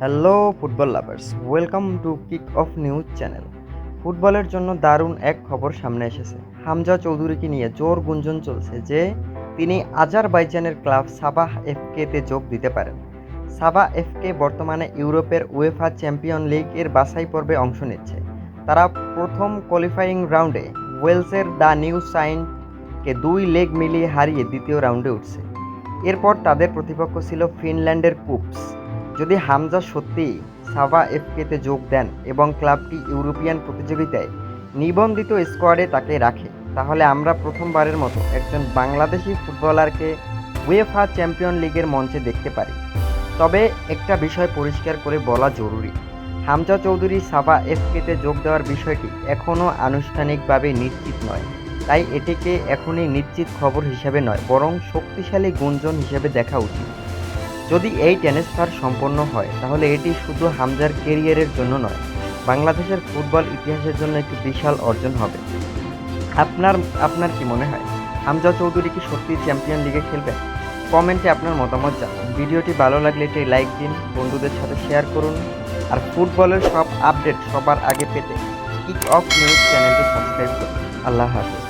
Hello football lovers, welcome to kick off news channel. ফুটবলের জন্য দারুণ এক খবর সামনে এসেছে। হামজা চৌধুরীকে নিয়ে জোর গুঞ্জন চলছে যে তিনি আজারবাইজানের ক্লাব সাবাহ এফকেতে যোগ দিতে পারেন। সাবাহ এফকে বর্তমানে ইউরোপের উয়েফা চ্যাম্পিয়ন লিগ এর বাছাই পর্বে অংশ নিচ্ছে। তারা প্রথম কোয়ালিফাইং রাউন্ডে ওয়েলসের দ্য নিউ সাইনকে 2 লেগ মিলিয়ে হারিয়ে দ্বিতীয় রাউন্ডে উঠছে। এরপর তাদের প্রতিপক্ষ ছিল ফিনল্যান্ডের কুপস। যদি হামজা সত্যিই সাবা এফকেতে যোগ দেন এবং ক্লাবটি ইউরোপিয়ান প্রতিযোগিতায় নিবন্ধিত স্কোয়াডে তাকে রাখে, তাহলে আমরা প্রথমবারের মতো একজন বাংলাদেশি ফুটবলারকে উয়েফা চ্যাম্পিয়ন লিগের মঞ্চে দেখতে পারি। তবে একটা বিষয় পরিষ্কার করে বলা জরুরি, হামজা চৌধুরী সাবা এফকেতে যোগ দেওয়ার বিষয়টি এখনও আনুষ্ঠানিকভাবে নিশ্চিত নয়। তাই এটিকে এখনই নিশ্চিত খবর হিসেবে নয়, বরং শক্তিশালী গুঞ্জন হিসেবে দেখা উচিত। যদি এই ট্রান্সফার সম্পন্ন হয়, তাহলে এটি শুধু হামজার ক্যারিয়ারের জন্য নয়, বাংলাদেশের ফুটবল ইতিহাসের জন্য একটি বিশাল অর্জন হবে। আপনার আপনার কি মনে হয়, হামজা চৌধুরী কি সত্যি চ্যাম্পিয়ন লিগে খেলবেন? কমেন্টে আপনার মতামত জানান। ভিডিওটি ভালো লাগলে একটি লাইক দিন, বন্ধুদের সাথে শেয়ার করুন। আর ফুটবলের সব আপডেট সবার আগে পেতে কিক অফ নিউজ চ্যানেলটি সাবস্ক্রাইব করুন। আল্লাহ হাফেজ।